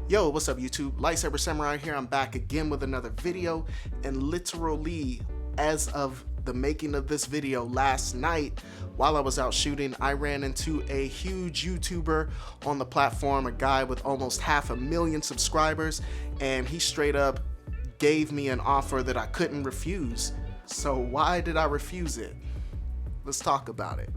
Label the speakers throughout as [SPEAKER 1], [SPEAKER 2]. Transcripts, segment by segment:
[SPEAKER 1] Yo, what's up YouTube? Lightsaber Samurai here. I'm back again with another video, and literally as of the making of this video last night while I was out shooting, I ran into a huge YouTuber on the platform, a guy with almost 500,000 subscribers, and he straight up gave me an offer that I couldn't refuse. So why did I refuse it? Let's talk about it.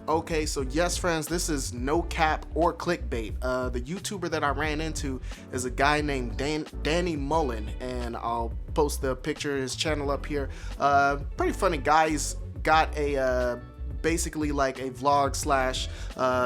[SPEAKER 1] Okay, so yes friends, this is no cap or clickbait. The YouTuber that I ran into is a guy named Danny Mullen, and I'll post the picture of his channel up here. Pretty funny guy. He's got a basically like a vlog slash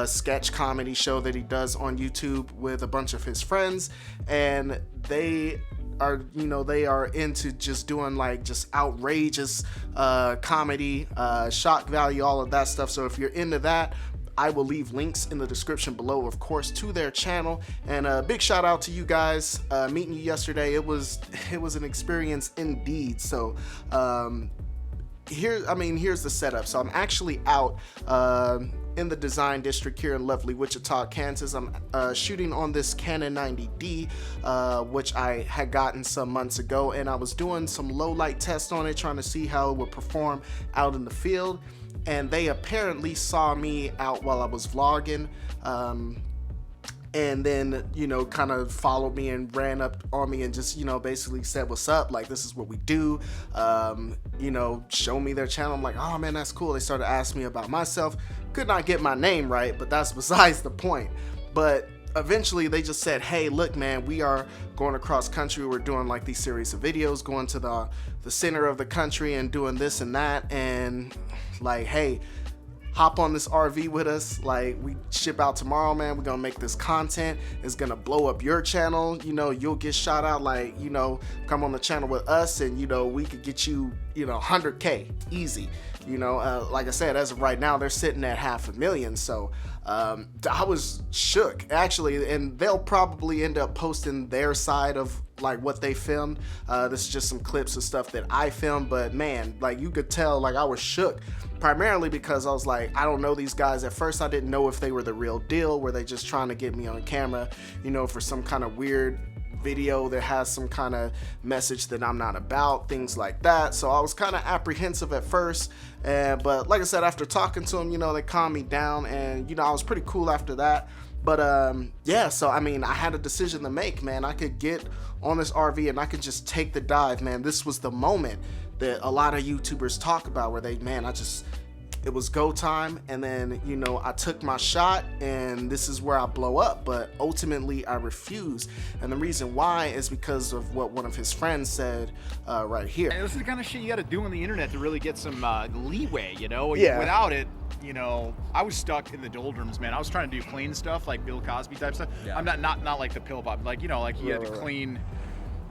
[SPEAKER 1] sketch comedy show that he does on YouTube with a bunch of his friends, and they are into just doing like just outrageous comedy, shock value, all of that stuff. So if you're into that, I will leave links in the description below, of course, to their channel. And a big shout out to you guys. Meeting you yesterday, it was an experience indeed. So here's the setup. So I'm actually out in the design district here in lovely Wichita, Kansas. I'm shooting on this Canon 90D, which I had gotten some months ago, and I was doing some low light tests on it, trying to see how it would perform out in the field. And they apparently saw me out while I was vlogging, and then, kind of followed me and ran up on me and just, basically said, what's up? Like, this is what we do. Show me their channel. I'm like, oh man, that's cool. They started asking me about myself. Could not get my name right, but that's besides the point. But eventually they just said, hey, look, man, we are going across country. We're doing like these series of videos, going to the center of the country and doing this and that. And like, hey, hop on this RV with us. Like, we ship out tomorrow, man. We're gonna make this content. It's gonna blow up your channel. You'll get shout out. Like, come on the channel with us, and we could get you 100K easy. Like I said, as of right now, they're sitting at 500,000. So I was shook actually, and they'll probably end up posting their side of like what they filmed. This is just some clips of stuff that I filmed, but man, like you could tell, like I was shook, primarily because I was like, I don't know these guys. At first I didn't know if they were the real deal. Were they just trying to get me on camera, for some kind of weird video that has some kind of message that I'm not about, things like that. So I was kind of apprehensive at first, but like I said, after talking to them, they calmed me down, and I was pretty cool after that. But yeah, so I had a decision to make, man. I could get on this RV and I could just take the dive, man. This was the moment that a lot of YouTubers talk about, where it was go time, and then I took my shot, and this is where I blow up. But ultimately I refused, and the reason why is because of what one of his friends said right here.
[SPEAKER 2] And this is the kind of shit you got to do on the internet to really get some leeway,
[SPEAKER 1] Yeah.
[SPEAKER 2] Without it, I was stuck in the doldrums, man. I was trying to do clean stuff, like Bill Cosby type stuff. Yeah. I'm not like the pill pop, like like he had to clean.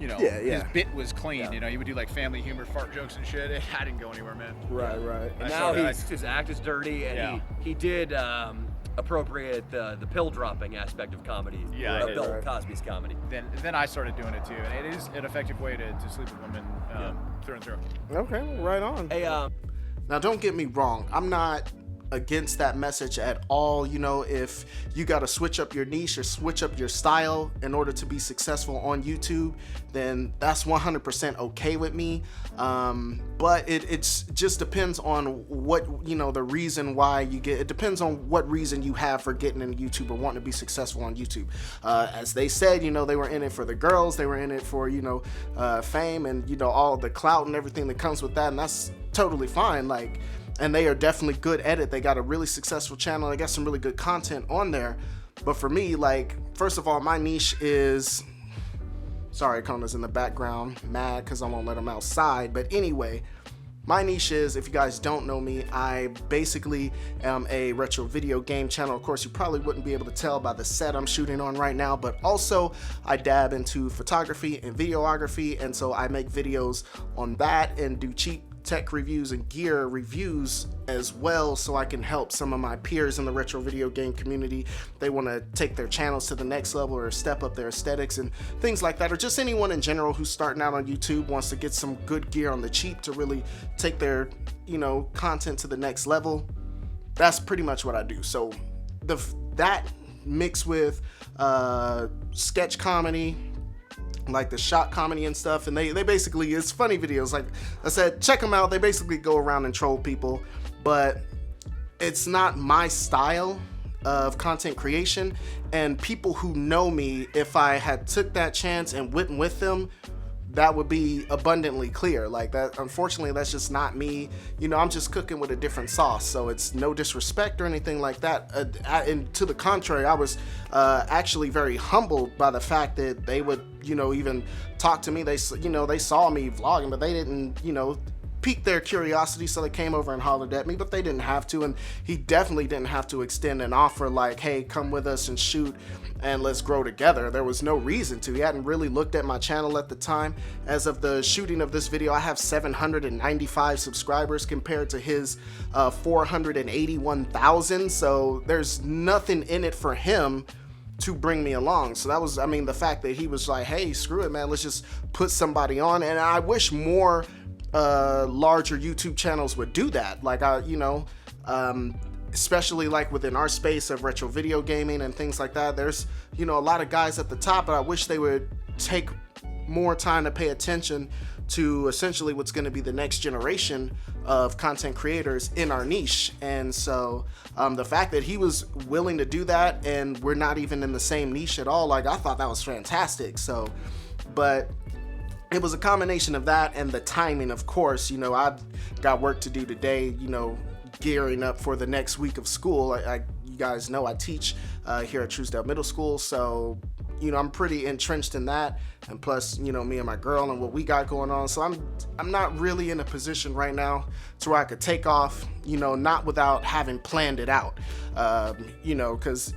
[SPEAKER 2] His bit was clean. He would do like family humor, fart jokes and shit. I didn't go anywhere, man.
[SPEAKER 1] Right.
[SPEAKER 3] And now his act is dirty, and he did appropriate the pill dropping aspect of comedy.
[SPEAKER 2] Yeah,
[SPEAKER 3] Bill Cosby's comedy.
[SPEAKER 2] Then I started doing it too, and it is an effective way to sleep with women through and through.
[SPEAKER 1] Okay, right on.
[SPEAKER 3] Hey,
[SPEAKER 1] now don't get me wrong. I'm not against that message at all. If you got to switch up your niche or switch up your style in order to be successful on YouTube, then that's 100% okay with me. But it just depends on what, the reason why you get, it depends on what reason you have for getting into YouTube or wanting to be successful on YouTube. As they said, they were in it for the girls, they were in it for, fame and, all the clout and everything that comes with that. And that's totally fine. Like, and they are definitely good at it. They got a really successful channel. They got some really good content on there. But for me, like, first of all, my niche is, sorry, Kona's in the background, mad because I won't let him outside. But anyway, my niche is, if you guys don't know me, I basically am a retro video game channel. Of course, you probably wouldn't be able to tell by the set I'm shooting on right now, but also I dab into photography and videography, and so I make videos on that and do cheap tech reviews and gear reviews as well, so I can help some of my peers in the retro video game community. They want to take their channels to the next level or step up their aesthetics and things like that, or just anyone in general who's starting out on YouTube wants to get some good gear on the cheap to really take their, you know, content to the next level. That's pretty much what I do. So that mixed with sketch comedy, like the shot comedy and stuff, and they basically, it's funny videos. Like I said, check them out. They basically go around and troll people, but it's not my style of content creation. And people who know me, if I had took that chance and went with them, that would be abundantly clear. Like that, unfortunately, that's just not me. You know, I'm just cooking with a different sauce, so it's no disrespect or anything like that. And to the contrary, I was actually very humbled by the fact that they would, you know, even talk to me. They, you know, they saw me vlogging, but they didn't, you know, piqued their curiosity, so they came over and hollered at me, but they didn't have to. And he definitely didn't have to extend an offer like, hey, come with us and shoot and let's grow together. There was no reason to. He hadn't really looked at my channel at the time. As of the shooting of this video, I have 795 subscribers compared to his 481,000, so there's nothing in it for him to bring me along. So that was, I mean, the fact that he was like, hey, screw it, man, let's just put somebody on. And I wish more larger YouTube channels would do that. Like, especially like within our space of retro video gaming and things like that, there's, you know, a lot of guys at the top, but I wish they would take more time to pay attention to essentially what's going to be the next generation of content creators in our niche. And so the fact that he was willing to do that, and we're not even in the same niche at all, like, I thought that was fantastic. So, but it was a combination of that and the timing, of course. You know, I've got work to do today, you know, gearing up for the next week of school. You guys know I teach here at Truesdale Middle School, so, you know, I'm pretty entrenched in that. And plus, you know, me and my girl and what we got going on. So I'm not really in a position right now to where I could take off, you know, not without having planned it out, you know, because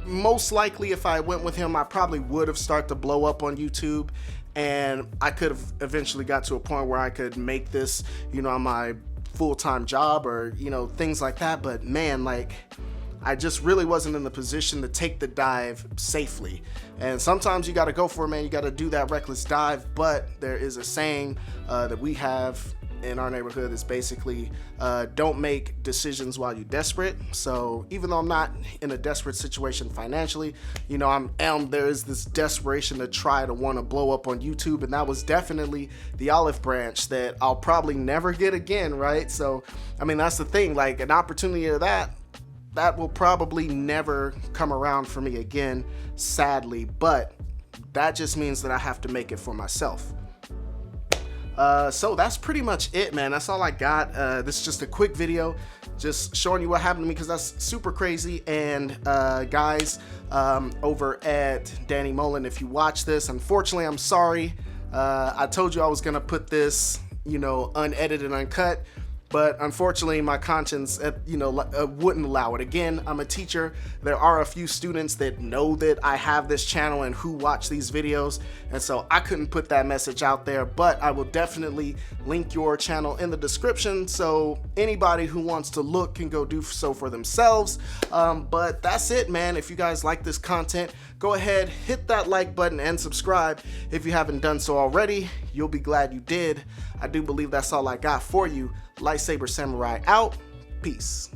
[SPEAKER 1] most likely if I went with him, I probably would have started to blow up on YouTube. And I could have eventually got to a point where I could make this, you know, my full-time job or, you know, things like that. But man, like, I just really wasn't in the position to take the dive safely. And sometimes you got to go for it, man. You got to do that reckless dive. But there is a saying that we have in our neighborhood is basically don't make decisions while you're desperate. So even though I'm not in a desperate situation financially, you know, there is this desperation to try to want to blow up on YouTube, and that was definitely the olive branch that I'll probably never get again, right? So I mean, that's the thing, like an opportunity of that will probably never come around for me again, sadly, but that just means that I have to make it for myself. So that's pretty much it, man. That's all I got. This is just a quick video, just showing you what happened to me, because that's super crazy. And guys over at Danny Mullen, if you watch this, unfortunately, I'm sorry. I told you I was gonna put this, you know, unedited and uncut, but unfortunately my conscience, you know, wouldn't allow it. Again, I'm a teacher. There are a few students that know that I have this channel and who watch these videos, and so I couldn't put that message out there, but I will definitely link your channel in the description, so anybody who wants to look can go do so for themselves. But that's it, man. If you guys like this content, go ahead, hit that like button and subscribe if you haven't done so already. You'll be glad you did. I do believe that's all I got for you. Lightsaber Samurai out. Peace.